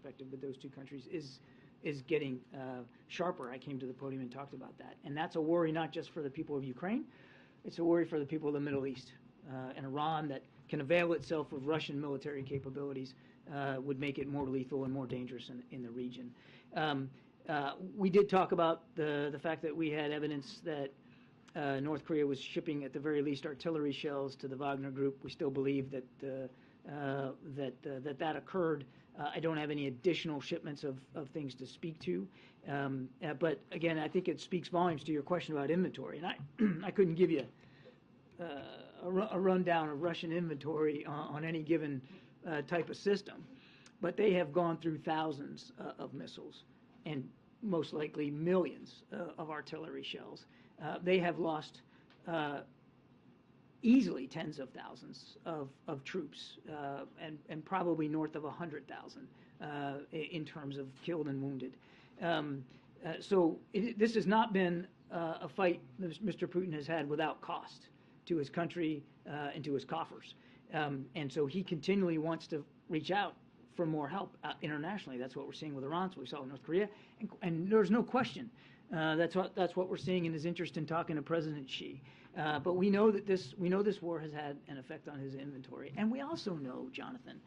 perspective with those two countries is getting sharper. I came to the podium and talked about that. And that's a worry not just for the people of Ukraine, it's a worry for the people of the Middle East. And Iran that can avail itself of Russian military capabilities would make it more lethal and more dangerous in the region. We did talk about the fact that we had evidence that North Korea was shipping, at the very least, artillery shells to the Wagner Group. We still believe that that occurred. I don't have any additional shipments of things to speak to. But again, I think it speaks volumes to your question about inventory. And I couldn't give you a rundown of Russian inventory on any given type of system. But they have gone through thousands of missiles and most likely millions of artillery shells. They have lost easily tens of thousands of troops and probably north of 100,000 in terms of killed and wounded. So this has not been a fight Mr. Putin has had without cost to his country and to his coffers. And so he continually wants to reach out for more help internationally. That's what we're seeing with Iran. So we saw with North Korea, and there's no question that's what we're seeing in his interest in talking to President Xi. But we know that this war has had an effect on his inventory, and we also know, Jonathan,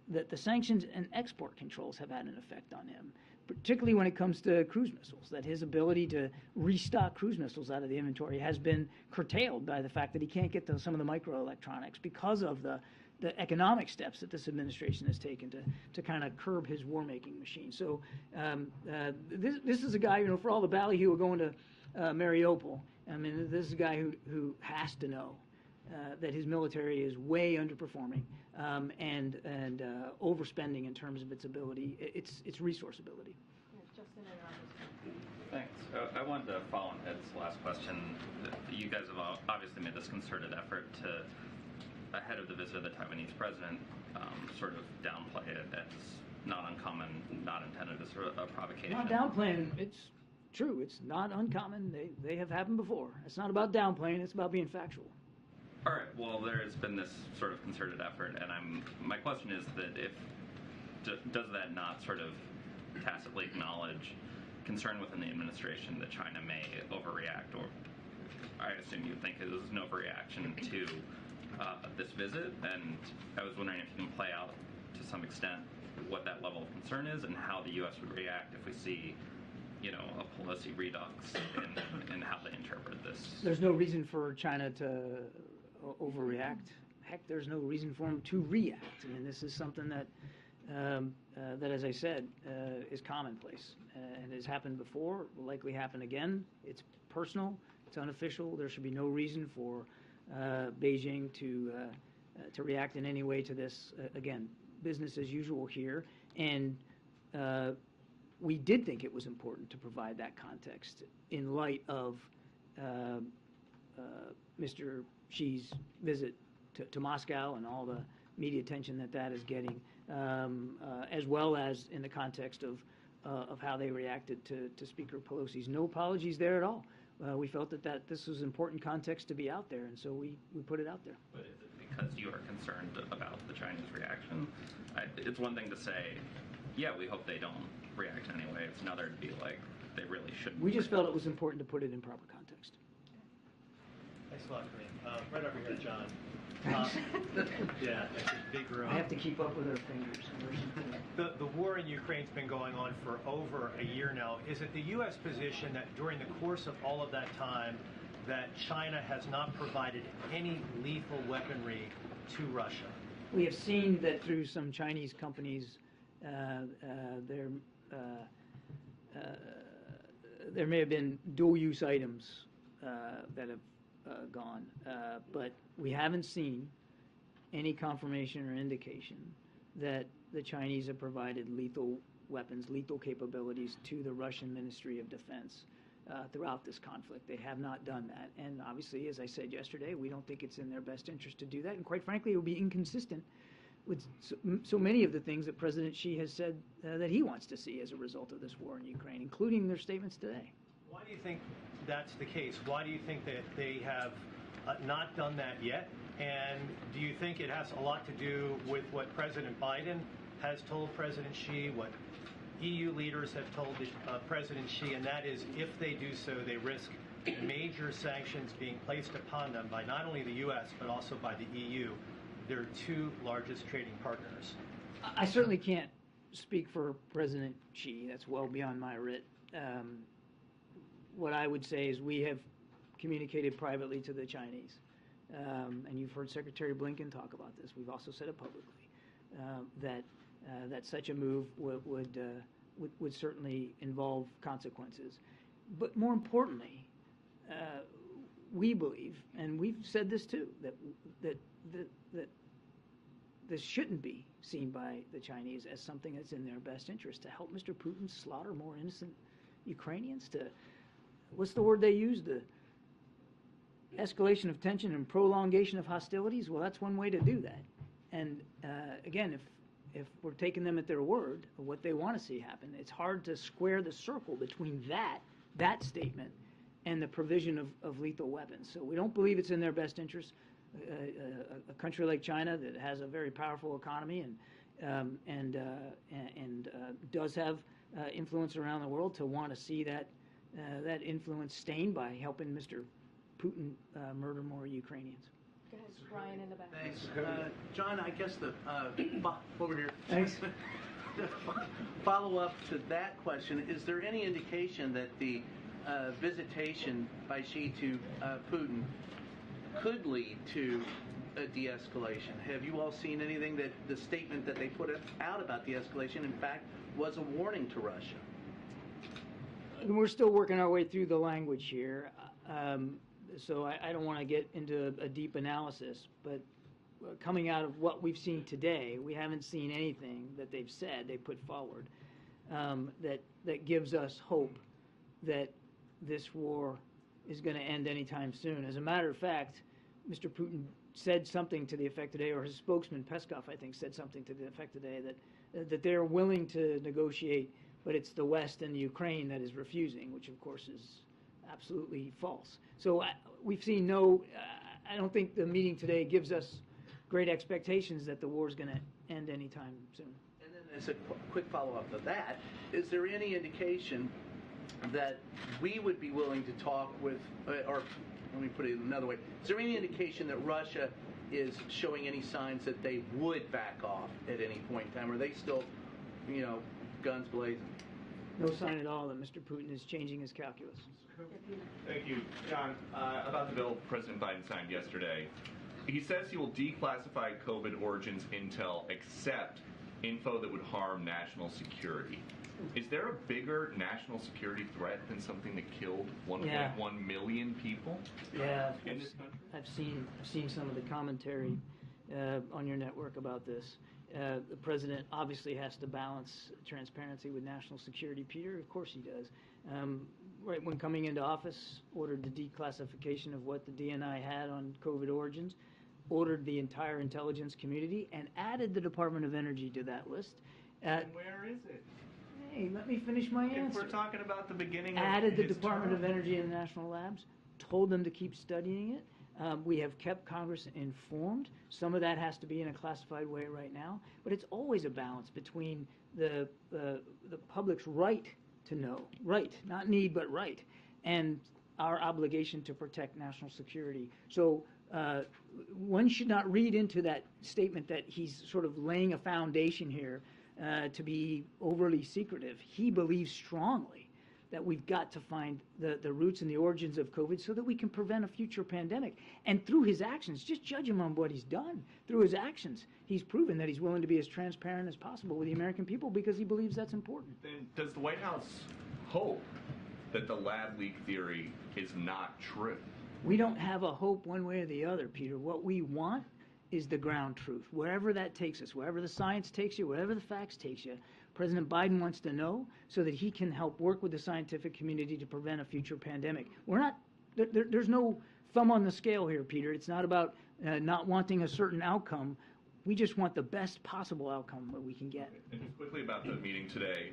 that the sanctions and export controls have had an effect on him, particularly when it comes to cruise missiles. That his ability to restock cruise missiles out of the inventory has been curtailed by the fact that he can't get some of the microelectronics because of the economic steps that this administration has taken to kind of curb his war-making machine. So this is a guy, for all the ballyhoo going to Mariupol, I mean, this is a guy who has to know that his military is way underperforming and overspending in terms of its ability, its resource ability. Justin, thanks. I wanted to follow on Ed's last question. You guys have obviously made this concerted effort to, ahead of the visit of the Taiwanese president, sort of downplay it as not uncommon, not intended as a provocation. Not downplaying. It's true. It's not uncommon. They have happened before. It's not about downplaying. It's about being factual. All right. Well, there has been this sort of concerted effort, and my question is that does that not sort of tacitly acknowledge concern within the administration that China may overreact, or I assume you think it was an overreaction to this visit, and I was wondering if you can play out to some extent what that level of concern is and how the U.S. would react if we see, a Pelosi redux in how they interpret this. There's no reason for China to overreact. Heck, there's no reason for them to react. I mean, this is something that, as I said, is commonplace and has happened before, will likely happen again. It's personal. It's unofficial. There should be no reason for Beijing to react in any way to this. Again, business as usual here, and we did think it was important to provide that context in light of Mr. Xi's visit to Moscow and all the media attention that is getting, as well as in the context of how they reacted to Speaker Pelosi's. No apologies there at all. We felt that this was important context to be out there, and so we put it out there. But is it because you are concerned about the Chinese reaction? It's one thing to say, yeah, we hope they don't react anyway. It's another to be like, they really shouldn't. We just felt it was important to put it in proper context. Thanks a lot, Karine. Right over here, John. Yeah, that's a big room. I have to keep up with her fingers. The war in Ukraine's been going on for over a year now. Is it the U.S. position that during the course of all of that time that China has not provided any lethal weaponry to Russia? We have seen that through some Chinese companies, there may have been dual-use items that have gone, but we haven't seen any confirmation or indication that the Chinese have provided lethal weapons, lethal capabilities to the Russian Ministry of Defense throughout this conflict. They have not done that. And obviously, as I said yesterday, we don't think it's in their best interest to do that. And quite frankly, it would be inconsistent with so many of the things that President Xi has said that he wants to see as a result of this war in Ukraine, including their statements today. Why do you think that's the case? Why do you think that they have not done that yet? And do you think it has a lot to do with what President Biden has told President Xi, what EU leaders have told President Xi, and that is if they do so, they risk major sanctions being placed upon them by not only the U.S., but also by the EU, their two largest trading partners. I certainly can't speak for President Xi. That's well beyond my writ. What I would say is we have communicated privately to the Chinese, and you've heard Secretary Blinken talk about this. We've also said it publicly, that such a move would certainly involve consequences. But more importantly, we believe, and we've said this too, that this shouldn't be seen by the Chinese as something that's in their best interest to help Mr. Putin slaughter more innocent Ukrainians, to, what's the word they use, the escalation of tension and prolongation of hostilities. Well, that's one way to do that. And again, if we're taking them at their word of what they want to see happen, it's hard to square the circle between that statement and the provision of lethal weapons. So we don't believe it's in their best interest. A country like China that has a very powerful economy and does have influence around the world, to want to see that influence stained by helping Mr. Putin murder more Ukrainians. Go ahead, Ryan in the back. Thanks. John, I guess over here. Thanks. The follow-up to that question, is there any indication that the visitation by Xi to Putin could lead to a de-escalation? Have you all seen anything that the statement that they put out about de-escalation, in fact, was a warning to Russia? We're still working our way through the language here, so I don't want to get into a deep analysis, but coming out of what we've seen today, we haven't seen anything that they've said, they put forward, that gives us hope that this war is going to end anytime soon. As a matter of fact, Mr. Putin said something to the effect today, or his spokesman Peskov, I think, said something to the effect today that they're willing to negotiate, but it's the West and the Ukraine that is refusing, which of course is absolutely false. So we've seen I don't think the meeting today gives us great expectations that the war is going to end anytime soon. And then as a quick follow-up to that, is there any indication that we would be willing to talk with, or let me put it another way, is there any indication that Russia is showing any signs that they would back off at any point in time? Are they still, guns blazing? No sign at all that Mr. Putin is changing his calculus. Thank you. John, about the bill President Biden signed yesterday, he says he will declassify COVID origins intel except info that would harm national security. Is there a bigger national security threat than something that killed 1.1 million people in this country? I've seen some of the commentary on your network about this. The president obviously has to balance transparency with national security, Peter. Of course he does. Right when coming into office, ordered the declassification of what the DNI had on COVID origins, ordered the entire intelligence community, and added the Department of Energy to that list. And where is it? Hey, let me finish my answer. If we're talking about the beginning of added the his Department term. of Energy and the national labs, told them to keep studying it. We have kept Congress informed. Some of that has to be in a classified way right now, but it's always a balance between the public's right to know, right, not need, but right, and our obligation to protect national security. So one should not read into that statement that he's sort of laying a foundation here to be overly secretive. He believes strongly that we've got to find the roots and the origins of COVID so that we can prevent a future pandemic. And through his actions, just judge him on what he's done. Through his actions, he's proven that he's willing to be as transparent as possible with the American people because he believes that's important. Then does the White House hope that the lab leak theory is not true? We don't have a hope one way or the other, Peter. What we want is the ground truth. Wherever that takes us, wherever the science takes you, wherever the facts takes you, President Biden wants to know so that he can help work with the scientific community to prevent a future pandemic. We're not, there's no thumb on the scale here, Peter. It's not about not wanting a certain outcome. We just want the best possible outcome that we can get. And just quickly about the meeting today,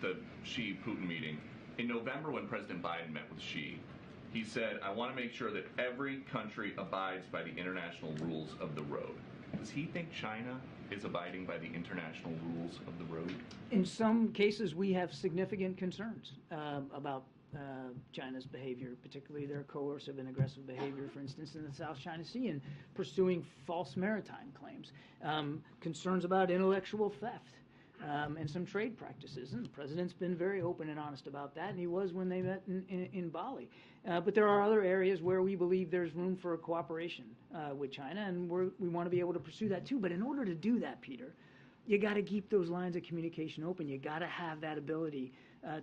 the Xi-Putin meeting. In November, when President Biden met with Xi, he said, I want to make sure that every country abides by the international rules of the road. Does he think China is abiding by the international rules of the road? In some cases, we have significant concerns about China's behavior, particularly their coercive and aggressive behavior, for instance, in the South China Sea and pursuing false maritime claims, concerns about intellectual theft, and some trade practices. And the president's been very open and honest about that, and he was when they met in Bali. But there are other areas where we believe there's room for cooperation with China, and we want to be able to pursue that too. But in order to do that, Peter, you got to keep those lines of communication open. You got to have that ability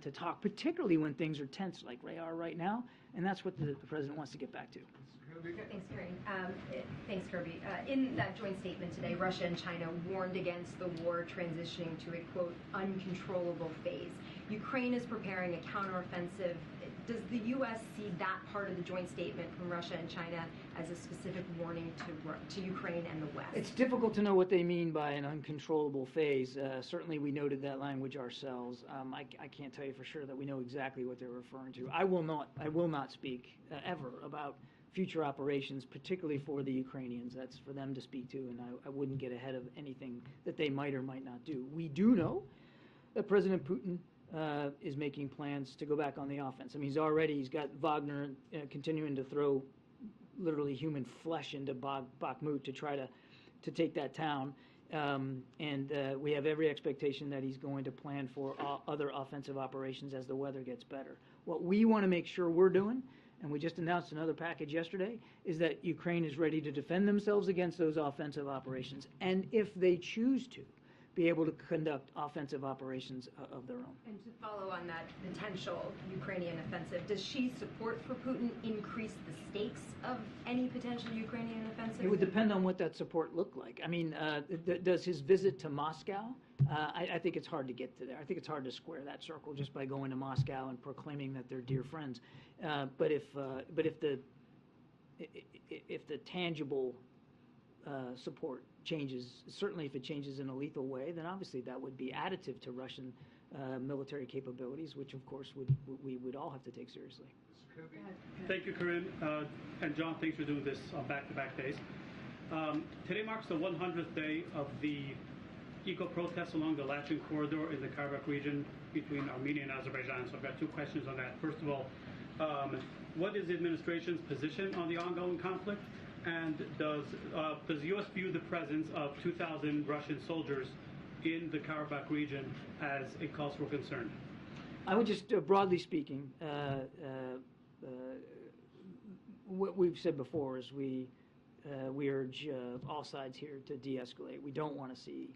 to talk, particularly when things are tense like they are right now, and that's what the president wants to get back to. Thanks, Karine. Thanks, Kirby. In that joint statement today, Russia and China warned against the war transitioning to a, quote, uncontrollable phase. Ukraine is preparing a counteroffensive. Does the U.S. see that part of the joint statement from Russia and China as a specific warning to Ukraine and the West? It's difficult to know what they mean by an uncontrollable phase. Certainly, we noted that language ourselves. I can't tell you for sure that we know exactly what they're referring to. I will not speak ever about future operations, particularly for the Ukrainians. That's for them to speak to, and I wouldn't get ahead of anything that they might or might not do. We do know that President Putin is making plans to go back on the offense. I mean, he's got Wagner continuing to throw literally human flesh into Bakhmut to try to take that town. And we have every expectation that he's going to plan for other offensive operations as the weather gets better. What we want to make sure we're doing, and we just announced another package yesterday, is that Ukraine is ready to defend themselves against those offensive operations, and if they choose to, be able to conduct offensive operations of their own. And to follow on that potential Ukrainian offensive, does Xi's support for Putin increase the stakes of any potential Ukrainian offensive? It would depend on what that support looked like. I mean, does his visit to Moscow? I think it's hard to get to there. I think it's hard to square that circle just by going to Moscow and proclaiming that they're dear friends. But if the tangible support changes, certainly if it changes in a lethal way, then obviously that would be additive to Russian military capabilities, which of course we would all have to take seriously. Thank you, Karine. And John, thanks for doing this on back-to-back days. Today marks the 100th day of the eco-protests along the Latin corridor in the Karabakh region between Armenia and Azerbaijan. So I've got two questions on that. First of all, what is the administration's position on the ongoing conflict? And does the U.S. view the presence of 2,000 Russian soldiers in the Karabakh region as a cause for concern? I would just, broadly speaking, what we've said before is we urge all sides here to de-escalate. We don't want to see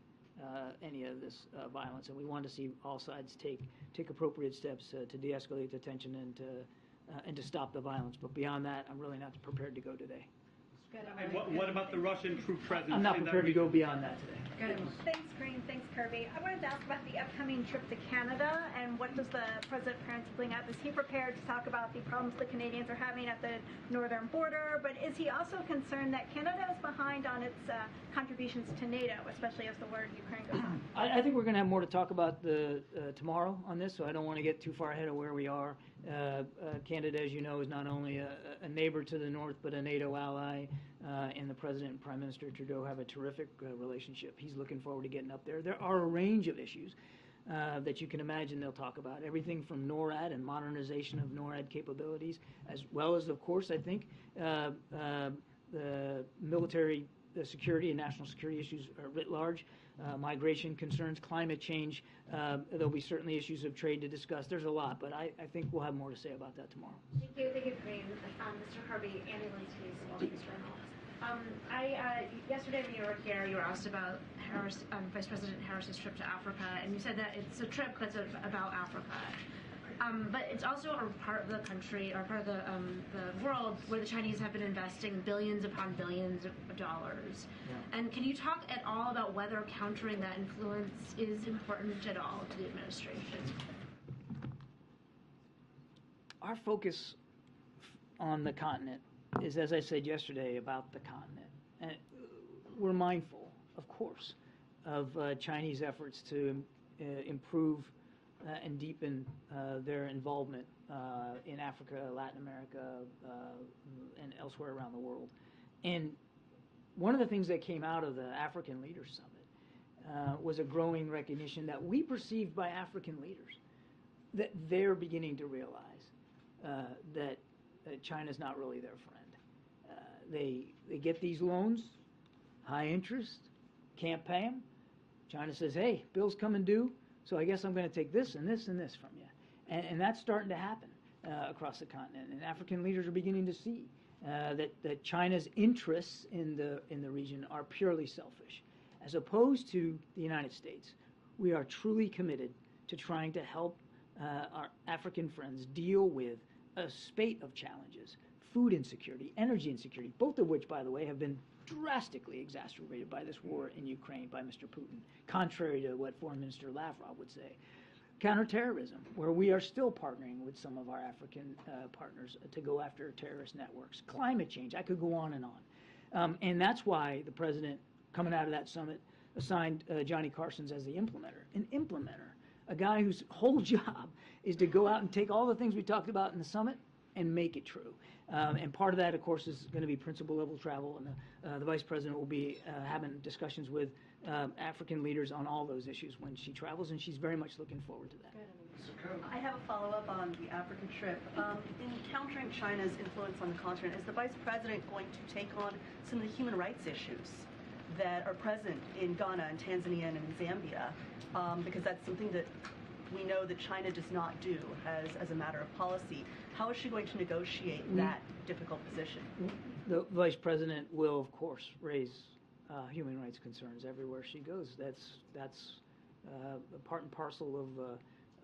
any of this violence, and we want to see all sides take appropriate steps to de-escalate the tension and to stop the violence. But beyond that, I'm really not prepared to go today. And what about the Russian troop presence? I'm not prepared to go beyond that today. Thanks, Karine. Thanks, Kirby. I wanted to ask about the upcoming trip to Canada, and what does the president plan to bring up? Is he prepared to talk about the problems the Canadians are having at the northern border? But is he also concerned that Canada is behind on its contributions to NATO, especially as the war in Ukraine goes on? I think we're going to have more to talk about tomorrow on this, so I don't want to get too far ahead of where we are. Canada, as you know, is not only a neighbor to the north, but a NATO ally, and the President and Prime Minister Trudeau have a terrific relationship. He's looking forward to getting up there. There are a range of issues that you can imagine they'll talk about, everything from NORAD and modernization of NORAD capabilities, as well as, of course, I think, the military security and national security issues writ large, migration concerns, climate change. There'll be certainly issues of trade to discuss. There's a lot, but I think we'll have more to say about that tomorrow. Thank you, Karine. Mr. Kirby, Andy Linsky, Wall Street Journal. Yesterday when you were here, you were asked about Vice President Harris's trip to Africa, and you said that it's a trip that's about Africa. But it's also a part of the country, or part of the world, where the Chinese have been investing billions upon billions of dollars. Yeah. And can you talk at all about whether countering that influence is important at all to the administration? Our focus on the continent is, as I said yesterday, about the continent. And we're mindful, of course, of Chinese efforts to improve and deepen their involvement in Africa, Latin America, and elsewhere around the world. And one of the things that came out of the African Leaders Summit was a growing recognition that we perceived by African leaders, that they're beginning to realize that China's not really their friend. They get these loans, high interest, can't pay them. China says, hey, bills coming due, so I guess I'm going to take this and this and this from you. And that's starting to happen across the continent. And African leaders are beginning to see that China's interests in the region are purely selfish. As opposed to the United States, we are truly committed to trying to help our African friends deal with a spate of challenges: food insecurity, energy insecurity, both of which, by the way, have been drastically exacerbated by this war in Ukraine by Mr. Putin, contrary to what Foreign Minister Lavrov would say. Counterterrorism, where we are still partnering with some of our African partners to go after terrorist networks. Climate change, I could go on and on. And that's why the president, coming out of that summit, assigned Johnny Carson's as the implementer. An implementer, a guy whose whole job is to go out and take all the things we talked about in the summit and make it true. And part of that, of course, is going to be principal level travel, and the vice president will be having discussions with African leaders on all those issues when she travels, and she's very much looking forward to that. I have a follow-up on the African trip. In countering China's influence on the continent, is the vice president going to take on some of the human rights issues that are present in Ghana and Tanzania and in Zambia? Because that's something that we know that China does not do as a matter of policy. How is she going to negotiate that difficult position? The vice president will, of course, raise human rights concerns everywhere she goes. That's part and parcel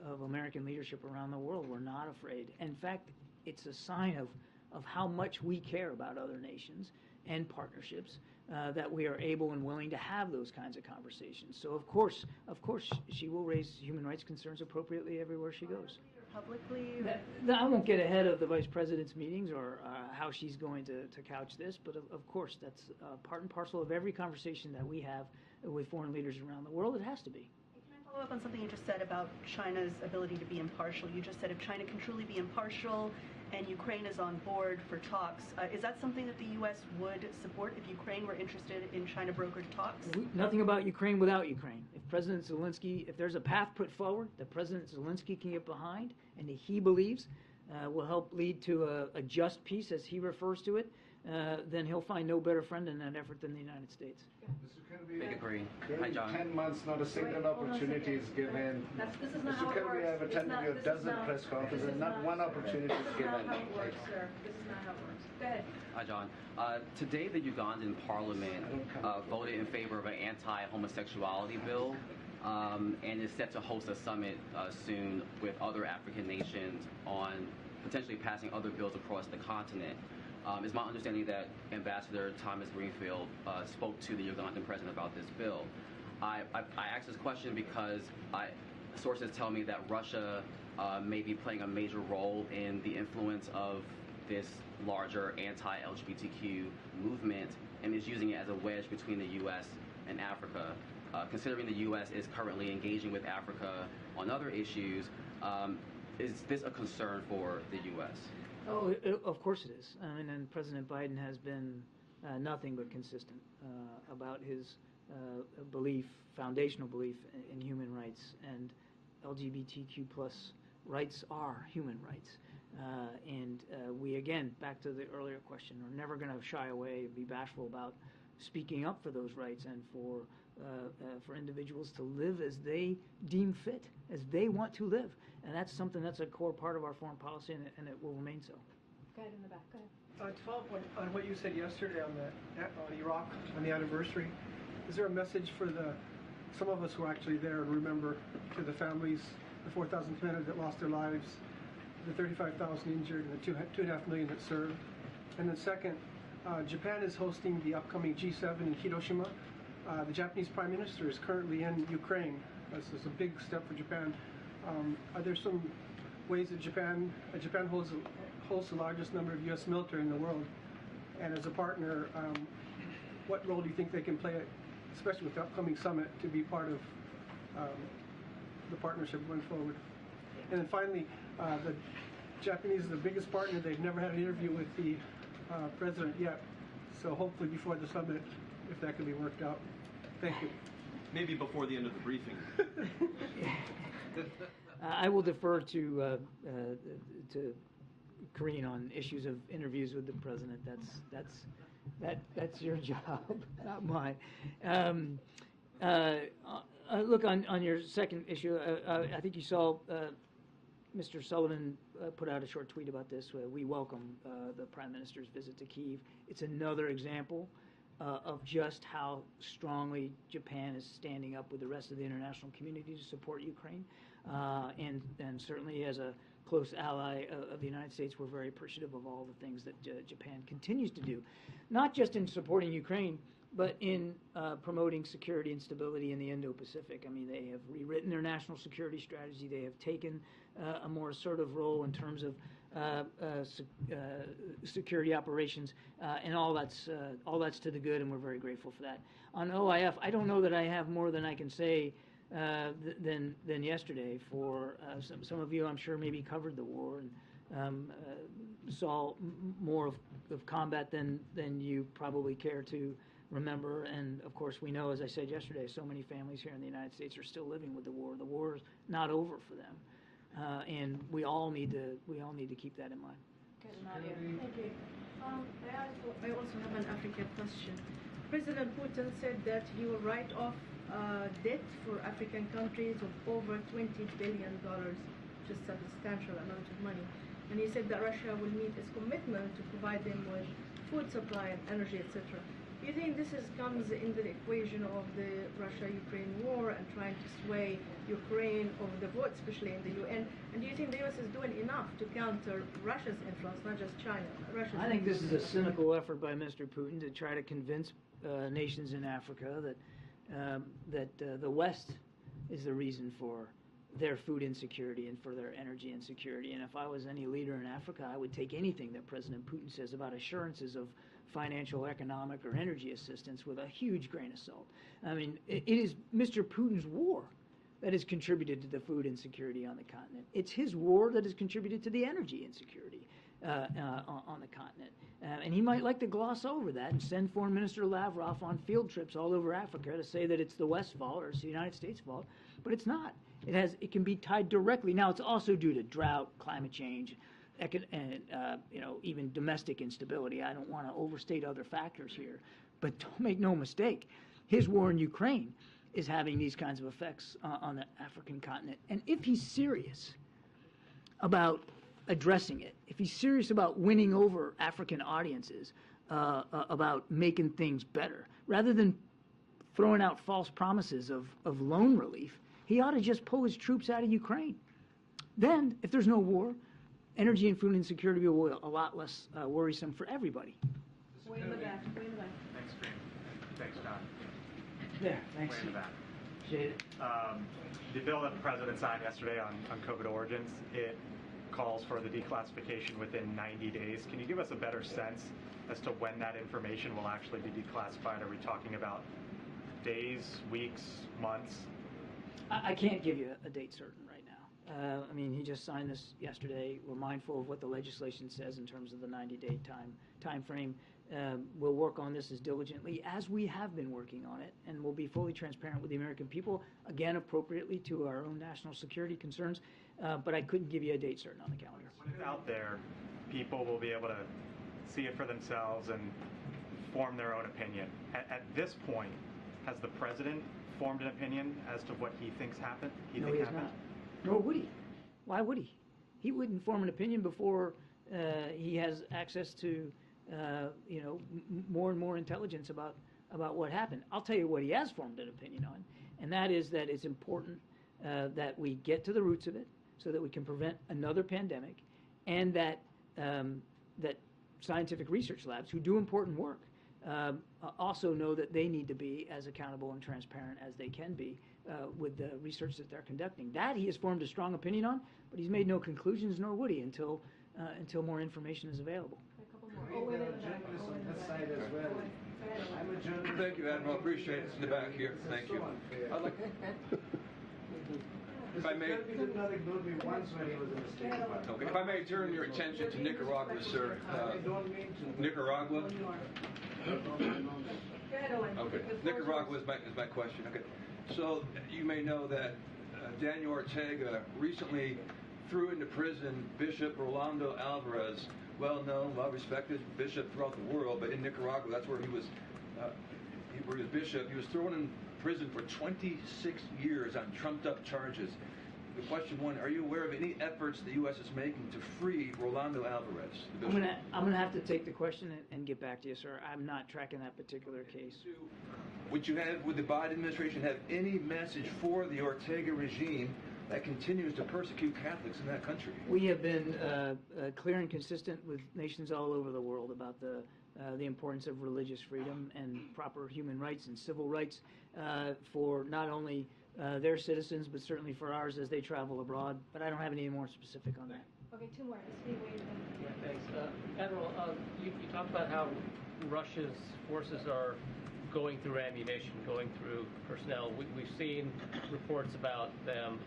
of American leadership around the world. We're not afraid. In fact, it's a sign of how much we care about other nations and partnerships that we are able and willing to have those kinds of conversations. So of course, she will raise human rights concerns appropriately everywhere she goes. Publicly? I won't get ahead of the vice president's meetings or how she's going to couch this, but of course that's part and parcel of every conversation that we have with foreign leaders around the world. It has to be. Can I follow up on something you just said about China's ability to be impartial? You just said if China can truly be impartial and Ukraine is on board for talks, is that something that the U.S. would support if Ukraine were interested in China-brokered talks? Nothing about Ukraine without Ukraine. If President Zelensky, if there's a path put forward that President Zelensky can get behind and that he believes will help lead to a just peace, as he refers to it, then he'll find no better friend in that effort than the United States. Mr. Kirby, Hi, John. 10 months, not a single opportunity is given. Mr. Kirby, I have attended your dozen press conferences, not one opportunity is given. This is not how it works, sir. This is not how it works. Go ahead. Hi, John. Today, the Ugandan parliament voted in favor of an anti-homosexuality bill and is set to host a summit soon with other African nations on potentially passing other bills across the continent. It's my understanding that Ambassador Thomas Greenfield spoke to the Ugandan president about this bill. I asked this question because sources tell me that Russia may be playing a major role in the influence of this larger anti-LGBTQ movement and is using it as a wedge between the U.S. and Africa. Considering the U.S. is currently engaging with Africa on other issues, is this a concern for the U.S.? Oh, of course it is. I mean, and President Biden has been nothing but consistent about his foundational belief in human rights, and LGBTQ plus rights are human rights. And we, again, back to the earlier question, are never going to shy away, be bashful about speaking up for those rights and for individuals to live as they deem fit, as they want to live. And that's something that's a core part of our foreign policy, and it will remain so. Go ahead in the back. Go ahead. To follow up on what you said yesterday on Iraq, on the anniversary, is there a message for some of us who are actually there and remember, to the families, the 4,300 that lost their lives, the 35,000 injured, and the 2.5 million that served? And then second, Japan is hosting the upcoming G7 in Hiroshima. The Japanese Prime Minister is currently in Ukraine. This is a big step for Japan. Are there some ways that Japan holds the largest number of U.S. military in the world, and as a partner, what role do you think they can play, especially with the upcoming summit, to be part of the partnership going forward? And then finally, the Japanese are the biggest partner. They've never had an interview with the president yet, so hopefully before the summit, if that can be worked out. Thank you. Maybe before the end of the briefing. I will defer to Karine on issues of interviews with the president. That's your job, not mine. Look, on your second issue, I think you saw Mr. Sullivan put out a short tweet about this. We welcome the Prime Minister's visit to Kyiv. It's another example of just how strongly Japan is standing up with the rest of the international community to support Ukraine. And certainly as a close ally of the United States, we're very appreciative of all the things that Japan continues to do, not just in supporting Ukraine, but in promoting security and stability in the Indo-Pacific. I mean, they have rewritten their national security strategy. They have taken a more assertive role in terms of security operations, and all that's to the good, and we're very grateful for that. On OIF, I don't know that I have more than I can say than yesterday. For some of you, I'm sure maybe covered the war and saw more of combat than you probably care to remember. And of course, we know, as I said yesterday, so many families here in the United States are still living with the war. The war is not over for them, and we all need to keep that in mind. Thank you. I also have an African question. President Putin said that he will write off debt for African countries of over $20 billion, which is a substantial amount of money. And he said that Russia will meet its commitment to provide them with food supply and energy, etc. Do you think this comes in the equation of the Russia-Ukraine war and trying to sway Ukraine over the vote, especially in the UN? And do you think the U.S. is doing enough to counter Russia's influence, not just China? I think this is a cynical effort by Mr. Putin to try to convince nations in Africa that the West is the reason for their food insecurity and for their energy insecurity. And if I was any leader in Africa, I would take anything that President Putin says about assurances of financial, economic, or energy assistance with a huge grain of salt. I mean, it is Mr. Putin's war that has contributed to the food insecurity on the continent. It's his war that has contributed to the energy insecurity on the continent. And he might like to gloss over that and send Foreign Minister Lavrov on field trips all over Africa to say that it's the West's fault or it's the United States' fault, but it's not. It can be tied directly. Now, it's also due to drought, climate change, and even domestic instability. I don't want to overstate other factors here, but don't make no mistake, his war in Ukraine is having these kinds of effects on the African continent. And if he's serious about addressing it, if he's serious about winning over African audiences, about making things better, rather than throwing out false promises of loan relief, he ought to just pull his troops out of Ukraine. Then, if there's no war, energy and food insecurity will be a lot less worrisome for everybody. Way in the back. Thanks, Green. Thanks, John. There, thanks. Way in the back. Appreciate it. The bill that the president signed yesterday on COVID origins, it calls for the declassification within 90 days. Can you give us a better sense as to when that information will actually be declassified? Are we talking about days, weeks, months? I can't give you a date certain right now. I mean, he just signed this yesterday. We're mindful of what the legislation says in terms of the 90-day time frame. We'll work on this as diligently as we have been working on it, and we'll be fully transparent with the American people, again, appropriately to our own national security concerns, but I couldn't give you a date certain on the calendar. When it's out there, people will be able to see it for themselves and form their own opinion. At this point, has the president formed an opinion as to what he thinks happened? No, he has not. Nor would he. Why would he? He wouldn't form an opinion before he has access to, more and more intelligence about what happened. I'll tell you what he has formed an opinion on, and that is that it's important that we get to the roots of it so that we can prevent another pandemic, and that that scientific research labs who do important work also know that they need to be as accountable and transparent as they can be with the research that they're conducting. That he has formed a strong opinion on, but he's made no conclusions, nor would he until more information is available. Thank you, Admiral. Appreciate it. In the back here. Thank you. I'd like if I may, okay, if I may turn your attention to Nicaragua, sir. Nicaragua. Okay, Nicaragua is my question. Okay, So you may know that Daniel Ortega recently threw into prison Bishop Rolando Alvarez, well-known, well-respected bishop throughout the world, but in Nicaragua, that's where he was bishop. He was thrown in prison for 26 years on trumped-up charges. The question one, are you aware of any efforts the U.S. is making to free Rolando Alvarez, the bishop? I'm gonna have to take the question and get back to you, sir. I'm not tracking that particular case. Would the Biden administration have any message for the Ortega regime that continues to persecute Catholics in that country? We have been clear and consistent with nations all over the world about the importance of religious freedom and proper human rights and civil rights for not only their citizens, but certainly for ours as they travel abroad. But I don't have any more specific on that. Okay, two more. Yeah, thanks. Admiral, you talked about how Russia's forces are going through ammunition, going through personnel. We've seen reports about them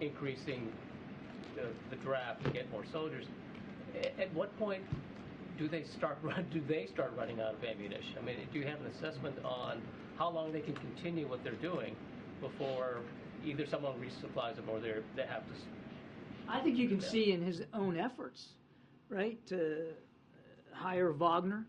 increasing the draft to get more soldiers. At what point do they start running out of ammunition? I mean, do you have an assessment on how long they can continue what they're doing before either someone resupplies them or they have to? I think you can see in his own efforts, right, to hire Wagner,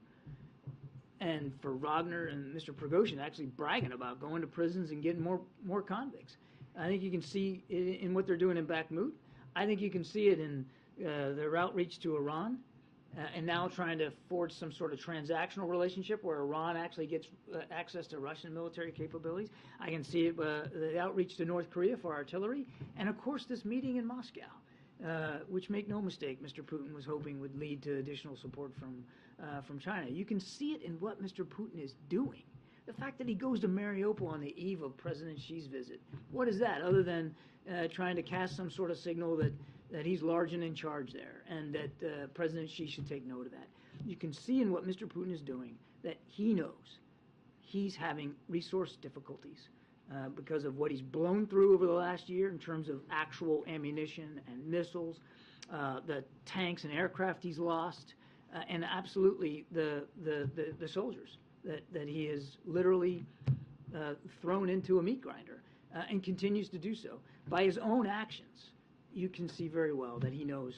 and for Wagner and Mr. Prigozhin actually bragging about going to prisons and getting more convicts. I think you can see it in what they're doing in Bakhmut. I think you can see it in their outreach to Iran, and now trying to forge some sort of transactional relationship where Iran actually gets access to Russian military capabilities. I can see it, the outreach to North Korea for artillery, and of course this meeting in Moscow, which, make no mistake, Mr. Putin was hoping would lead to additional support from China. You can see it in what Mr. Putin is doing. The fact that he goes to Mariupol on the eve of President Xi's visit, what is that other than trying to cast some sort of signal that he's large and in charge there, and that President Xi should take note of that? You can see in what Mr. Putin is doing that he knows he's having resource difficulties because of what he's blown through over the last year in terms of actual ammunition and missiles, the tanks and aircraft he's lost, and absolutely the soldiers that he has literally thrown into a meat grinder and continues to do so. By his own actions, you can see very well that he knows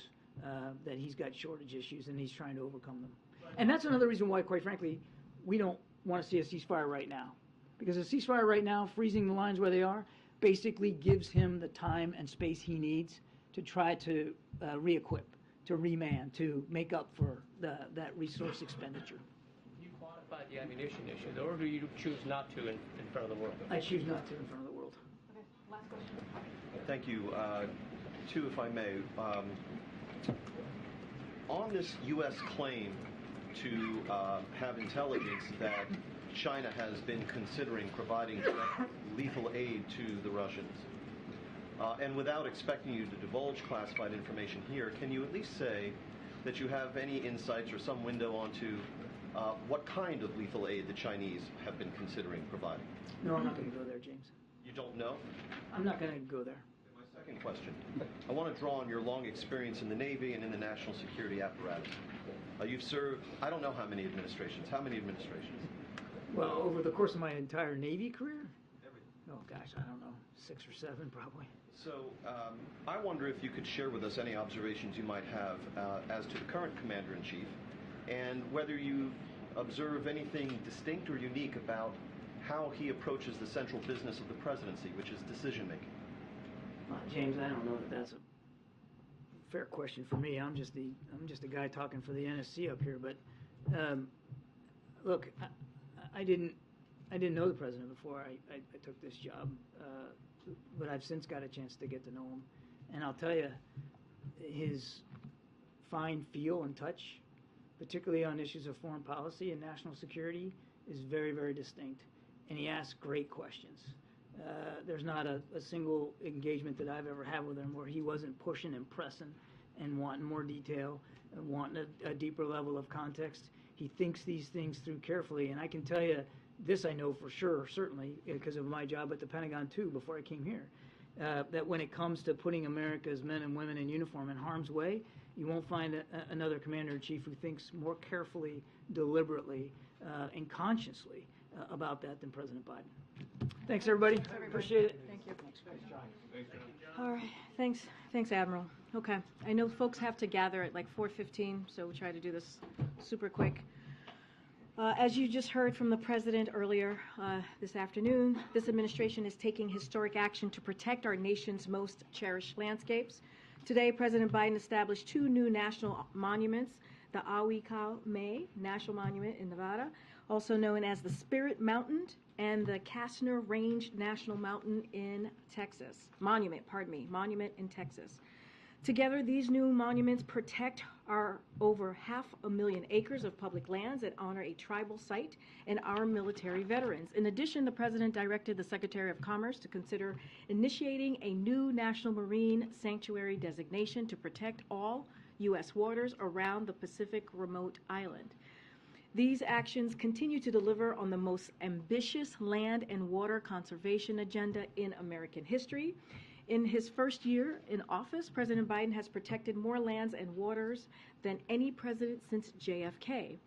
that he's got shortage issues and he's trying to overcome them. And that's another reason why, quite frankly, we don't want to see a ceasefire right now. Because a ceasefire right now, freezing the lines where they are, basically gives him the time and space he needs to try to re-equip, to reman, to make up for that resource expenditure. You quantify the ammunition issue, or do you choose not to in front of the world? I choose not to in front of the world. Okay, last question. Thank you. Two, if I may. On this U.S. claim to have intelligence that China has been considering providing lethal aid to the Russians, and without expecting you to divulge classified information here, can you at least say that you have any insights or some window onto what kind of lethal aid the Chinese have been considering providing? No, I'm not going to go there, James. You don't know? I'm not going to go there. My second question. I want to draw on your long experience in the Navy and in the national security apparatus. You've served, I don't know how many administrations. How many administrations? Well, over the course of my entire Navy career? Oh, gosh, I don't know. 6 or 7, probably. So I wonder if you could share with us any observations you might have as to the current Commander-in-Chief, and whether you observe anything distinct or unique about how he approaches the central business of the presidency, which is decision-making. James, I don't know that that's a fair question for me. I'm just a guy talking for the NSC up here. But look, I didn't know the president before I took this job, but I've since got a chance to get to know him, and I'll tell you, his fine feel and touch, particularly on issues of foreign policy and national security, is very, very distinct, and he asks great questions. There's not a single engagement that I've ever had with him where he wasn't pushing and pressing and wanting more detail and wanting a deeper level of context. He thinks these things through carefully, and I can tell you this I know for sure, certainly, because of my job at the Pentagon too before I came here, that when it comes to putting America's men and women in uniform in harm's way, you won't find another Commander-in-Chief who thinks more carefully, deliberately, and consciously about that than President Biden. Thanks, everybody. Appreciate it. Thank you. Thanks, John. All right. Thanks, Admiral. Okay. I know folks have to gather at like 4:15, so we'll try to do this super quick. As you just heard from the President earlier this afternoon, this administration is taking historic action to protect our nation's most cherished landscapes. Today, President Biden established 2 new national monuments, the Awikau-May National Monument in Nevada, also known as the Spirit Mountain, and the Kastner Range National Monument in Texas. Monument in Texas. Together, these new monuments protect our over 500,000 acres of public lands that honor a tribal site and our military veterans. In addition, the President directed the Secretary of Commerce to consider initiating a new National Marine Sanctuary designation to protect all U.S. waters around the Pacific remote island. These actions continue to deliver on the most ambitious land and water conservation agenda in American history. In his first year in office, President Biden has protected more lands and waters than any president since JFK.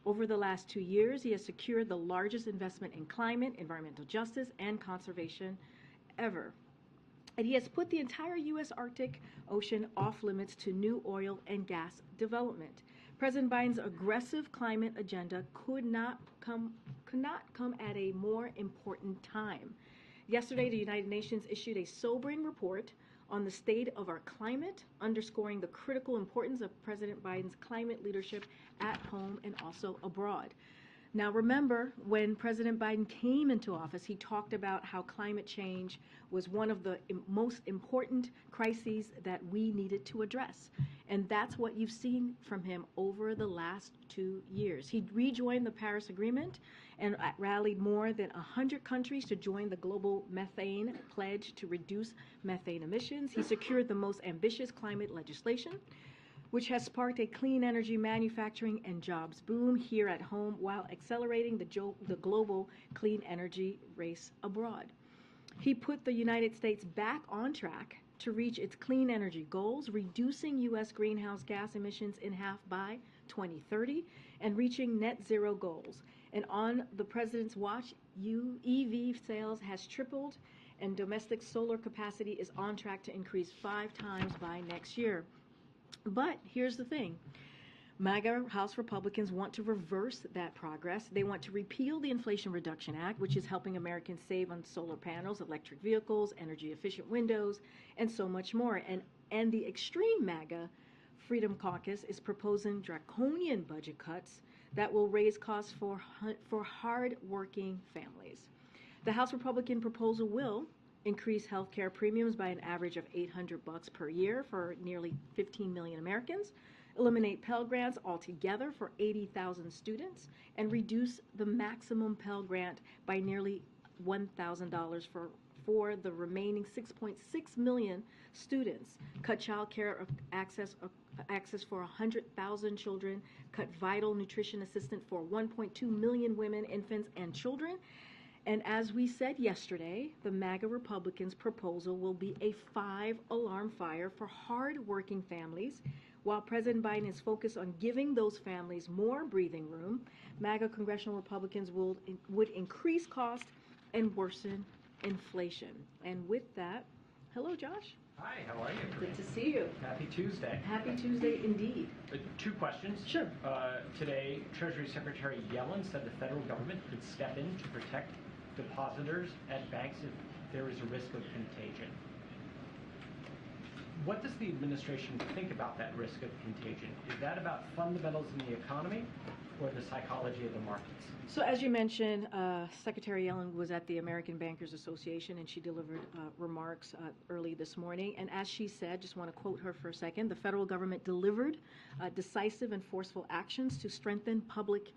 Over the last 2 years, he has secured the largest investment in climate, environmental justice, and conservation ever. And he has put the entire U.S. Arctic Ocean off limits to new oil and gas development. President Biden's aggressive climate agenda could not come at a more important time. Yesterday, the United Nations issued a sobering report on the state of our climate, underscoring the critical importance of President Biden's climate leadership at home and also abroad. Now, remember, when President Biden came into office, he talked about how climate change was one of the most important crises that we needed to address. And that's what you've seen from him over the last 2 years. He rejoined the Paris Agreement and rallied more than 100 countries to join the global methane pledge to reduce methane emissions. He secured the most ambitious climate legislation, which has sparked a clean energy manufacturing and jobs boom here at home while accelerating the global clean energy race abroad. He put the United States back on track to reach its clean energy goals, reducing U.S. greenhouse gas emissions in half by 2030 and reaching net zero goals. And on the President's watch, EV sales has tripled and domestic solar capacity is on track to increase 5 times by next year. But here's the thing. MAGA House Republicans want to reverse that progress. They want to repeal the Inflation Reduction Act, which is helping Americans save on solar panels, electric vehicles, energy-efficient windows, and so much more. And the extreme MAGA Freedom Caucus is proposing draconian budget cuts that will raise costs for hard-working families. The House Republican proposal will increase health care premiums by an average of $800 per year for nearly 15 million Americans, eliminate Pell Grants altogether for 80,000 students, and reduce the maximum Pell Grant by nearly $1,000 for the remaining 6.6 million students, cut child care access for 100,000 children, cut vital nutrition assistance for 1.2 million women, infants, and children. And as we said yesterday, the MAGA Republicans' proposal will be a 5-alarm fire for hard-working families. While President Biden is focused on giving those families more breathing room, MAGA congressional Republicans would increase costs and worsen inflation. And with that, hello, Josh. Hi, how are you? Good to see you. Happy Tuesday. Happy Tuesday indeed. 2 questions. Sure. Today, Treasury Secretary Yellen said the federal government could step in to protect depositors at banks if there is a risk of contagion. What does the administration think about that risk of contagion? Is that about fundamentals in the economy or the psychology of the markets? So as you mentioned, Secretary Yellen was at the American Bankers Association and she delivered remarks early this morning. And as she said, just want to quote her for a second, the federal government delivered decisive and forceful actions to strengthen public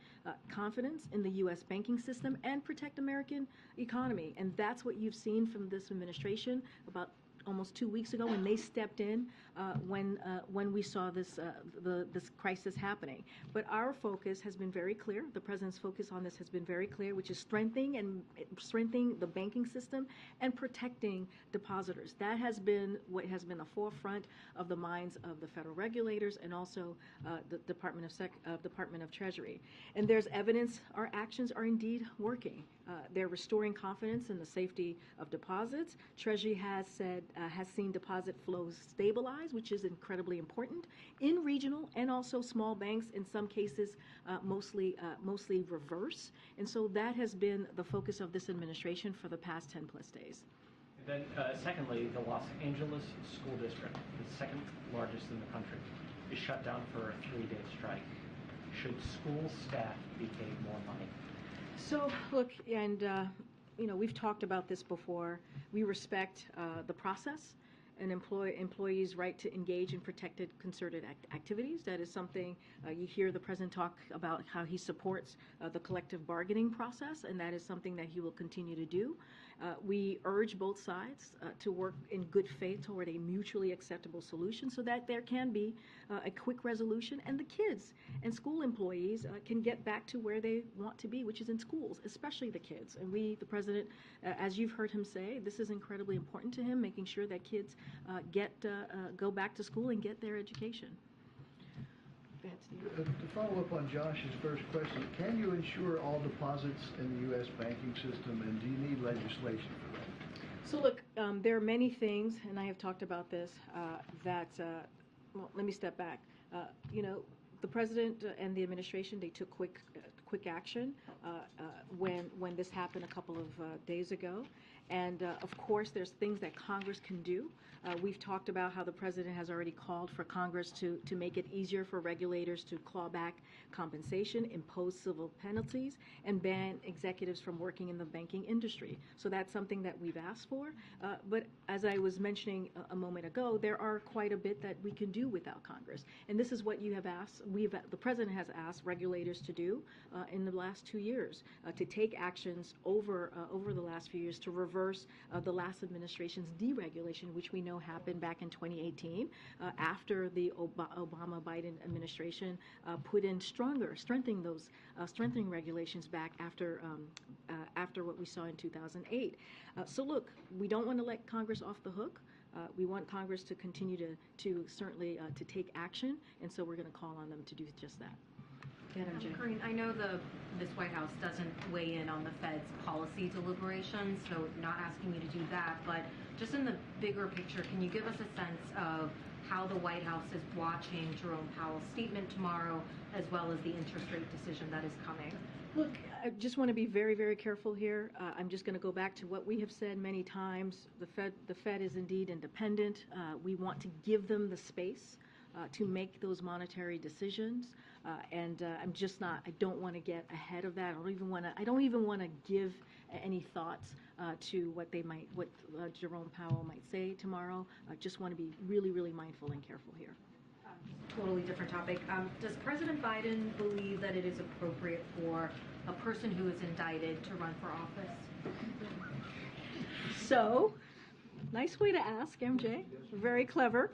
confidence in the U.S. banking system and protect American economy. And that's what you've seen from this administration about almost 2 weeks ago when they stepped in when we saw this crisis happening. But our focus has been very clear. The president's focus on this has been very clear, which is strengthening the banking system and protecting depositors. That has been what has been the forefront of the minds of the federal regulators and also the Department of Treasury. And there's evidence our actions are indeed working. They're restoring confidence in the safety of deposits. Treasury has seen deposit flows stabilize, which is incredibly important in regional and also small banks. In some cases, mostly reverse. And so that has been the focus of this administration for the past 10 plus days. Then, secondly, the Los Angeles School District, the second largest in the country, is shut down for a 3-day strike. Should school staff be paid more money? So, look, and we've talked about this before. We respect the process and employees' right to engage in protected concerted activities. That is something you hear the president talk about, how he supports the collective bargaining process, and that is something that he will continue to do. We urge both sides to work in good faith toward a mutually acceptable solution so that there can be a quick resolution and the kids and school employees can get back to where they want to be, which is in schools, especially the kids. And the president, as you've heard him say, this is incredibly important to him, making sure that kids go back to school and get their education. Go ahead, Steve. To follow up on Josh's first question, can you insure all deposits in the U.S. banking system, and do you need legislation for that? So look, there are many things, and I have talked about this, well, let me step back. The president and the administration, they took quick action when this happened a couple of days ago. And of course, there's things that Congress can do. We've talked about how the president has already called for Congress to make it easier for regulators to claw back compensation, impose civil penalties, and ban executives from working in the banking industry. So that's something that we've asked for. But as I was mentioning a moment ago, there are quite a bit that we can do without Congress. And this is what you have asked. The president has asked regulators to do in the last 2 years, to take actions over the last few years to reverse the last administration's deregulation, which we know happened back in 2018 after the Obama-Biden administration put in strengthening regulations back after what we saw in 2008. So look, we don't want to let Congress off the hook. We want Congress to continue to certainly to take action, and so we're going to call on them to do just that. Karine, I know this White House doesn't weigh in on the Fed's policy deliberations, so not asking you to do that, but just in the bigger picture, can you give us a sense of how the White House is watching Jerome Powell's statement tomorrow, as well as the interest rate decision that is coming? Look, I just want to be very, very careful here. I'm just going to go back to what we have said many times. The Fed is indeed independent. We want to give them the space to make those monetary decisions, and I'm just not. I don't want to get ahead of that. I don't even want to give any thoughts to what Jerome Powell might say tomorrow. I just want to be really, really mindful and careful here. Totally different topic. Does President Biden believe that it is appropriate for a person who is indicted to run for office? So, nice way to ask, MJ. Very clever.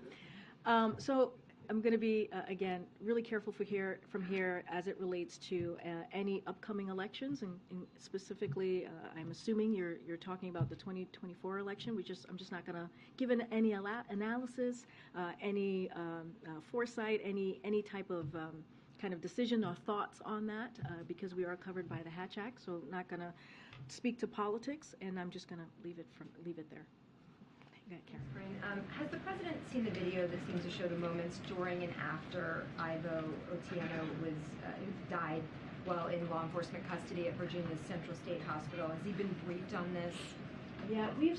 So I'm going to be, again, really careful from here as it relates to any upcoming elections, and specifically, I'm assuming you're talking about the 2024 election. I'm just not going to give any analysis, any foresight, any type of kind of decision or thoughts on that, because we are covered by the Hatch Act. So not going to speak to politics, and I'm just going to leave it there. Has the president seen the video that seems to show the moments during and after Ivo Otieno died while in law enforcement custody at Virginia's Central State Hospital? Has he been briefed on this? Yeah, we've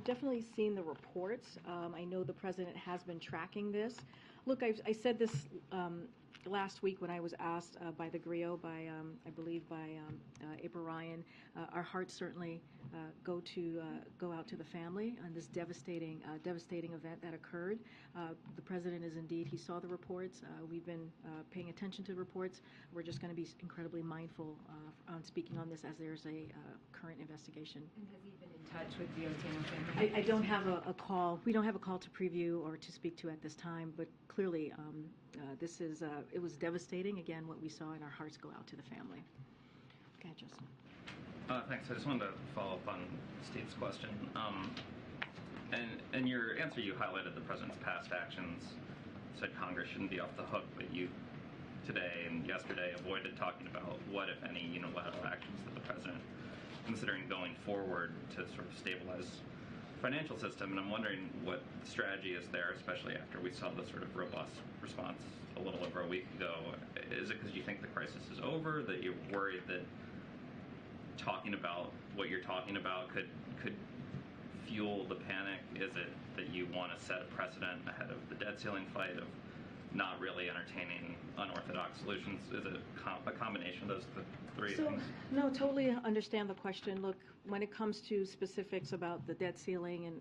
definitely seen the reports. I know the president has been tracking this. Look, I said this last week when I was asked by the Griot, I believe by April Ryan. Our hearts certainly go out to the family on this devastating event that occurred. The president is indeed, he saw the reports. We've been paying attention to the reports. We're just going to be incredibly mindful on speaking on this as there's a current investigation. And has he been in touch with the Otieno family? I don't have a call. We don't have a call to preview or to speak to at this time, but clearly it was devastating. Again, what we saw, and our hearts go out to the family. Okay, Justin. Thanks. I just wanted to follow up on Steve's question. And in your answer, you highlighted the president's past actions, said Congress shouldn't be off the hook, but you today and yesterday avoided talking about what, if any, unilateral actions that the president considering going forward to sort of stabilize the financial system. And I'm wondering what the strategy is there, especially after we saw the sort of robust response a little over a week ago. Is it because you think the crisis is over, that you're worried that talking about what you're talking about could fuel the panic? Is it that you want to set a precedent ahead of the debt ceiling fight of not really entertaining unorthodox solutions? Is it a combination of those three things? No, totally understand the question. Look, when it comes to specifics about the debt ceiling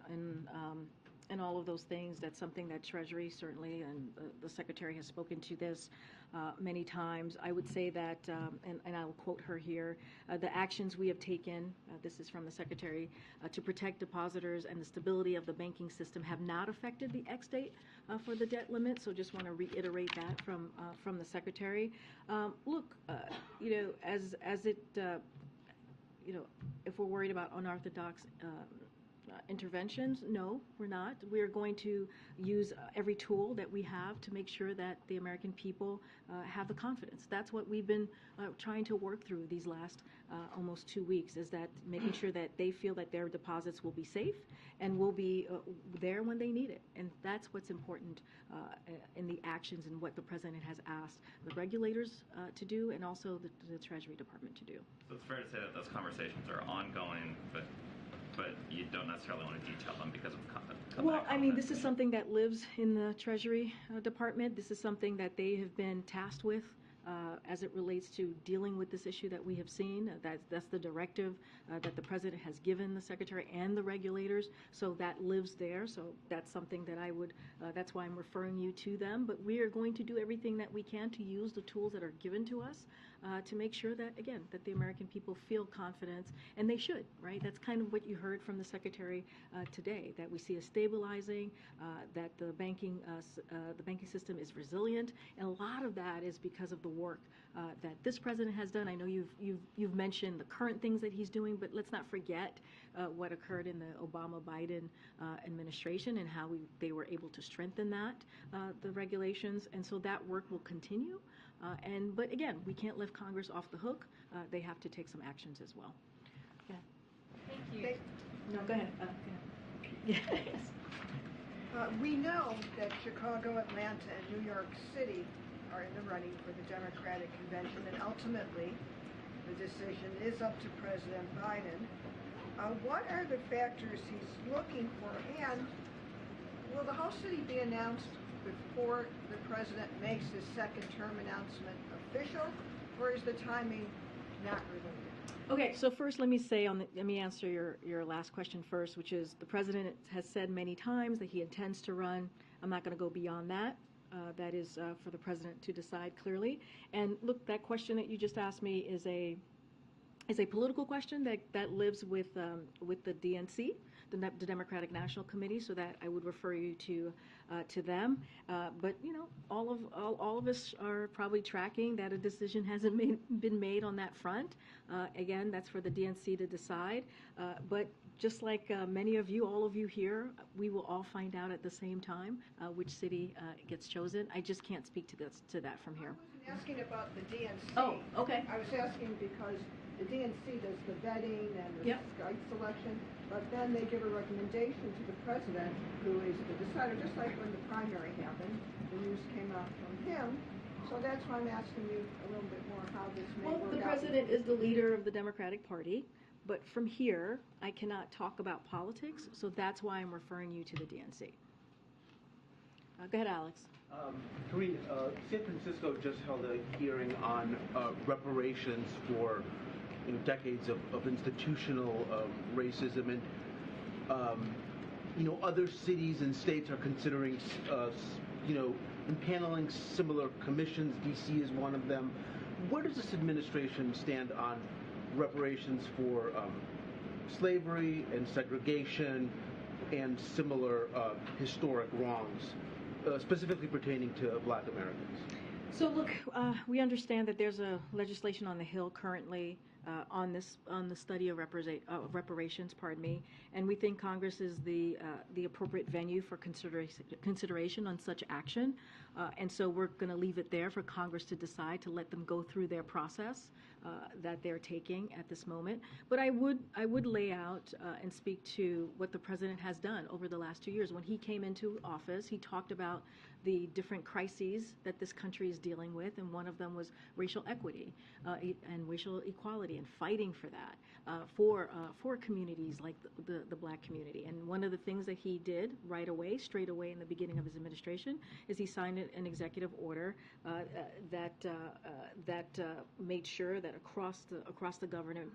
and all of those things, that's something that Treasury certainly, and the Secretary has spoken to this many times. I would say that, and I will quote her here, the actions we have taken, this is from the Secretary, to protect depositors and the stability of the banking system have not affected the ex-date for the debt limit. So just want to reiterate that from the Secretary. Look, as it, if we're worried about unorthodox interventions, no, we're not. We're going to use every tool that we have to make sure that the American people have the confidence. That's what we've been trying to work through these last almost 2 weeks, is that making sure that they feel that their deposits will be safe and will be there when they need it. And that's what's important in the actions and what the President has asked the regulators to do, and also the Treasury Department to do. So it's fair to say that those conversations are ongoing, but you don't necessarily want to detail them because of Well, I mean, this is something that lives in the Treasury Department. This is something that they have been tasked with as it relates to dealing with this issue that we have seen. That's the directive that the President has given the Secretary and the regulators. So that lives there. So that's something that I would, that's why I'm referring you to them. But we are going to do everything that we can to use the tools that are given to us to make sure that, again, that the American people feel confidence, and they should, right? That's kind of what you heard from the Secretary today, that we see a stabilizing, that the banking system is resilient, and a lot of that is because of the work that this President has done. I know you've mentioned the current things that he's doing, but let's not forget what occurred in the Obama-Biden administration and how they were able to strengthen the regulations, and so that work will continue. But again, we can't lift Congress off the hook. They have to take some actions as well. Yeah. Thank you. No, go ahead. Yes. We know that Chicago, Atlanta, and New York City are in the running for the Democratic convention, and ultimately the decision is up to President Biden. What are the factors he's looking for, and will the whole city be announced before the President makes his second term announcement official, or is the timing not related? Okay, so first let me answer your last question first, which is the President has said many times that he intends to run. I'm not going to go beyond that. That is for the President to decide clearly. And look, that question that you just asked me is a political question that lives with the DNC, the Democratic National Committee, so that I would refer you to them. But all of us are probably tracking that a decision hasn't been made on that front. Again, that's for the DNC to decide. But just like many of you, all of you here, we will all find out at the same time which city gets chosen. I just can't speak to that from here. I wasn't asking about the DNC. Oh, okay. I was asking because the DNC does the vetting and the site selection, but then they give a recommendation to the President, who is the decider, just like when the primary happened. The news came out from him. So that's why I'm asking you a little bit more how this may work out. Well, the President is the leader of the Democratic Party, but from here, I cannot talk about politics, so that's why I'm referring you to the DNC. Go ahead, Alex. Karine, San Francisco just held a hearing on reparations for decades of institutional racism, and other cities and states are considering impaneling similar commissions. DC is one of them. Where does this administration stand on reparations for slavery and segregation and similar historic wrongs, specifically pertaining to Black Americans? So look, we understand that there's a legislation on the Hill currently on the study of reparations, and we think Congress is the appropriate venue for consideration on such action, and so we're going to leave it there for Congress to decide to let them go through their process that they're taking at this moment. But I would lay out and speak to what the president has done over the last 2 years. When he came into office, he talked about the different crises that this country is dealing with, and one of them was racial equity and racial equality, and fighting for that for communities like the Black community. And one of the things that he did straight away in the beginning of his administration, is he signed an executive order that made sure that across the government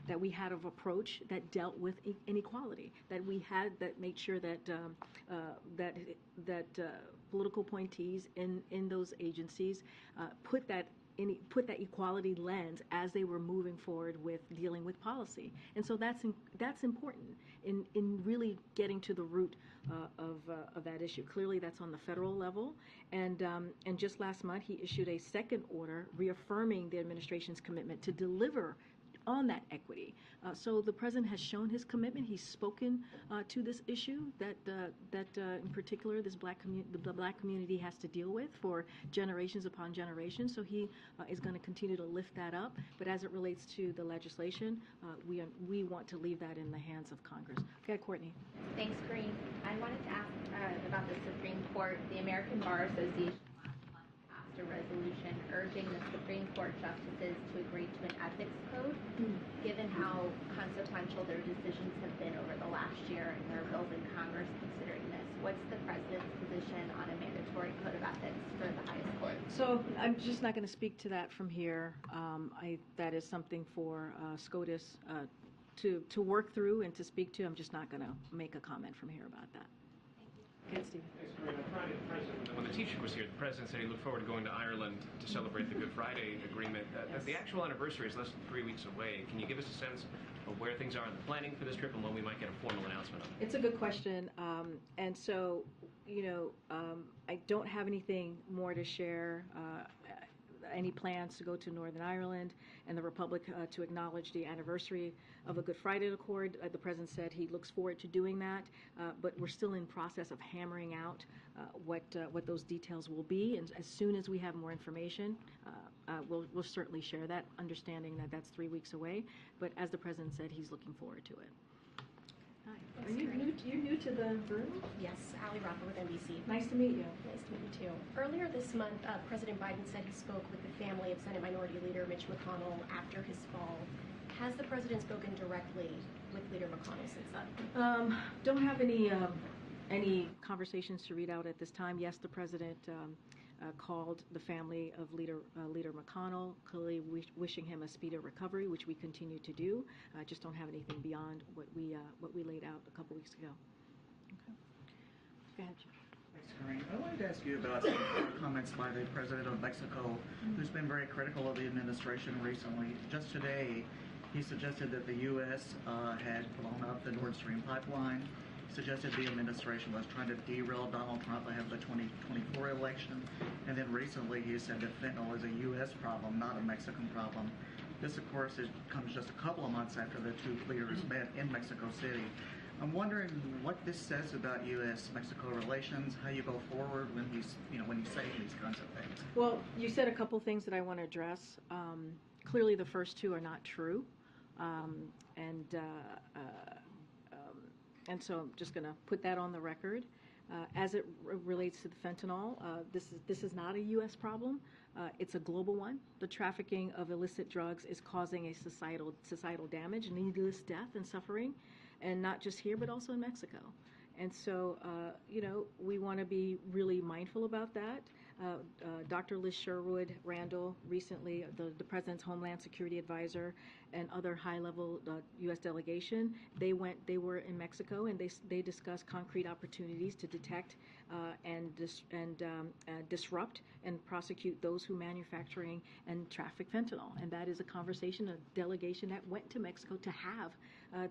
that we had an approach that dealt with inequality, that made sure that political appointees in those agencies put that equality lens as they were moving forward with dealing with policy. And so that's important in really getting to the root of that issue. Clearly, that's on the federal level, and just last month he issued a second order reaffirming the administration's commitment to deliver on that equity. So the president has shown his commitment. He's spoken to this issue that in particular the Black community has to deal with for generations upon generations. So he is going to continue to lift that up. But as it relates to the legislation, we want to leave that in the hands of Congress. Okay, Courtney. Thanks, Karine. I wanted to ask about the Supreme Court. The American Bar Association passed a resolution urging the Supreme Court justices to agree to an ethics code, given how consequential their decisions have been over the last year, and there are bills in Congress considering this. What's the president's position on a mandatory code of ethics for the highest court? So I'm just not going to speak to that from here. That is something for SCOTUS to work through and to speak to. I'm just not going to make a comment from here about that. Okay, Steve. Thanks, Karine. When the Taoiseach was here, the president said he looked forward to going to Ireland to celebrate the Good Friday Agreement. The actual anniversary is less than 3 weeks away. Can you give us a sense of where things are in the planning for this trip and when we might get a formal announcement of it? It's a good question. And so, I don't have anything more to share. Any plans to go to Northern Ireland and the Republic to acknowledge the anniversary of a Good Friday Accord. The President said he looks forward to doing that, but we're still in process of hammering out what those details will be. And as soon as we have more information, we'll certainly share that, understanding that that's 3 weeks away. But as the President said, he's looking forward to it. Hi. Are you new to the room? Yes, Ali Rafa with NBC. Nice to meet you. Nice to meet you too. Earlier this month, President Biden said he spoke with the family of Senate Minority Leader Mitch McConnell after his fall. Has the president spoken directly with Leader McConnell since then? Don't have any conversations to read out at this time. Yes, the president called the family of Leader McConnell, clearly wishing him a speedy recovery, which we continue to do. Just don't have anything beyond what we laid out a couple weeks ago. Okay. Go ahead, Jim. Thanks, Karine. I wanted to ask you about some comments by the president of Mexico, who's been very critical of the administration recently. Just today, he suggested that the U.S. had blown up the Nord Stream pipeline. Suggested the administration was trying to derail Donald Trump ahead of the 2024 election. And then recently he said that fentanyl is a U.S. problem, not a Mexican problem. This, of course, comes just a couple of months after the two leaders met in Mexico City. I'm wondering what this says about U.S.-Mexico relations, how you go forward when he's, when you say these kinds of things. Well, you said a couple things that I want to address. Clearly, the first two are not true, and so I'm just going to put that on the record. As it relates to the fentanyl, this is not a U.S. problem. It's a global one. The trafficking of illicit drugs is causing a societal damage, needless death and suffering, and not just here, but also in Mexico. And so, we want to be really mindful about that. Dr. Liz Sherwood Randall recently, the President's Homeland Security Advisor, and other high-level U.S. delegation, they were in Mexico, and they discussed concrete opportunities to detect and disrupt and prosecute those who manufacturing and traffic fentanyl. And that is a conversation, a delegation that went to Mexico to have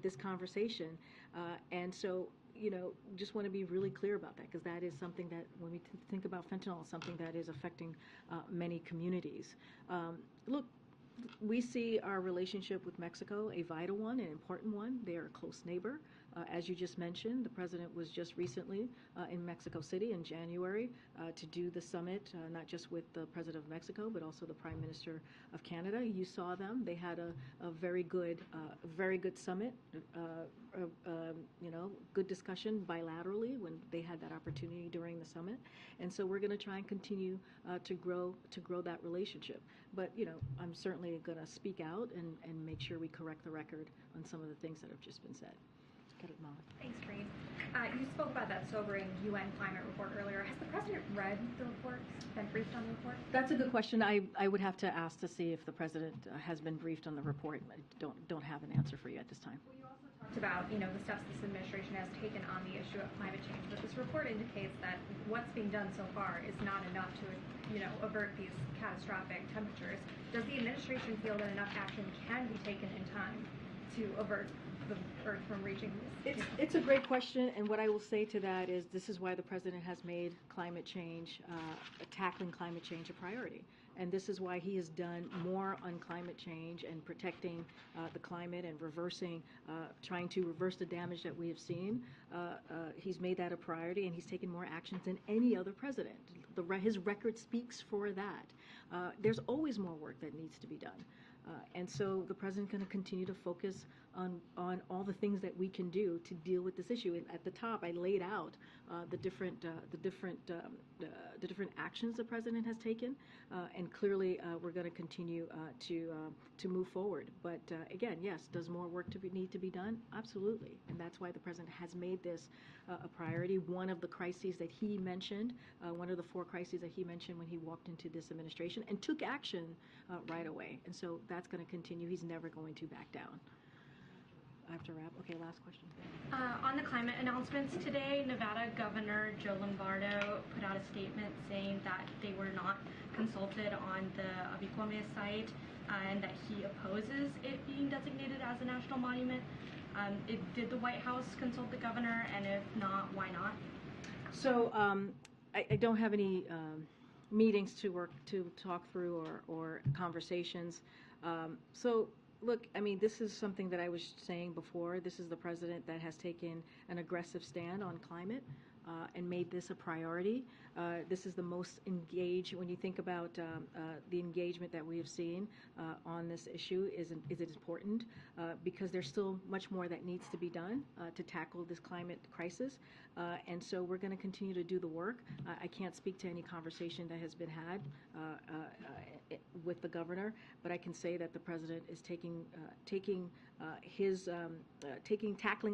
this conversation. And so, just want to be really clear about that, because that is something that, when we think about fentanyl, something that is affecting many communities. Look, we see our relationship with Mexico a vital one, an important one. They are a close neighbor. As you just mentioned, the president was just recently in Mexico City in January to do the summit, not just with the president of Mexico, but also the prime minister of Canada. You saw them. They had a very good summit, good discussion bilaterally when they had that opportunity during the summit. And so we're going to try and continue to grow that relationship. But, I'm certainly going to speak out and make sure we correct the record on some of the things that have just been said. Thanks, Karine. You spoke about that sobering UN climate report earlier. Has the president read the report, been briefed on the report? That's a good question. I would have to ask to see if the president has been briefed on the report. I don't have an answer for you at this time. Well, you also talked about, the steps this administration has taken on the issue of climate change, but this report indicates that what's being done so far is not enough to, avert these catastrophic temperatures. Does the administration feel that enough action can be taken in time to avert the Earth from reaching this? It's a great question, and what I will say to that is this is why the president has made climate change, tackling climate change a priority. And this is why he has done more on climate change and protecting the climate and trying to reverse the damage that we have seen. He's made that a priority, and he's taken more actions than any other president. His record speaks for that. There's always more work that needs to be done. And so the president's going to continue to focus on all the things that we can do to deal with this issue. And at the top, I laid out the different actions the president has taken, and clearly we're going to continue to move forward. But again, yes, does more work need to be done? Absolutely, and that's why the president has made this a priority. One of the crises that he mentioned, one of the 4 crises that he mentioned when he walked into this administration, and took action right away. And so that's going to continue. He's never going to back down. I have to wrap. Okay, last question. On the climate announcements today, Nevada Governor Joe Lombardo put out a statement saying that they were not consulted on the Abicuame site and that he opposes it being designated as a national monument. Did the White House consult the governor, and if not, why not? So I don't have any meetings to talk through or conversations. So look, I mean, this is something that I was saying before. This is the president that has taken an aggressive stand on climate and made this a priority. This is the most engaged, when you think about the engagement that we have seen on this issue, is it important because there's still much more that needs to be done to tackle this climate crisis. And so we're going to continue to do the work. I can't speak to any conversation that has been had with the governor, but I can say that the president is tackling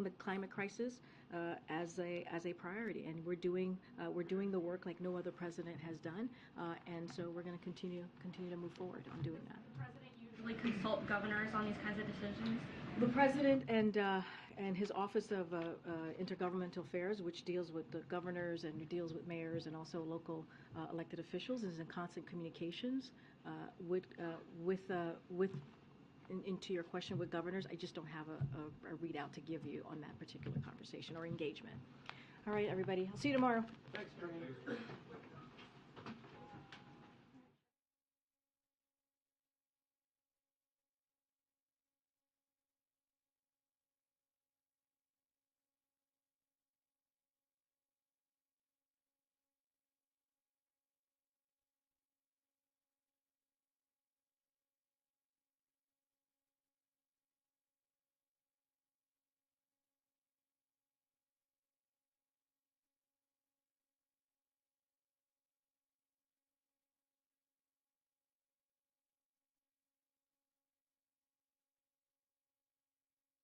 the climate crisis as a priority, and we're doing the work like no other president has done, and so we're going to continue to move forward on doing that. Does the president usually consult governors on these kinds of decisions? The president and his Office of Intergovernmental Affairs, which deals with the governors and deals with mayors and also local elected officials, is in constant communications into your question with governors. I just don't have a readout to give you on that particular conversation or engagement. All right, everybody. I'll see you tomorrow. Thanks, Karine.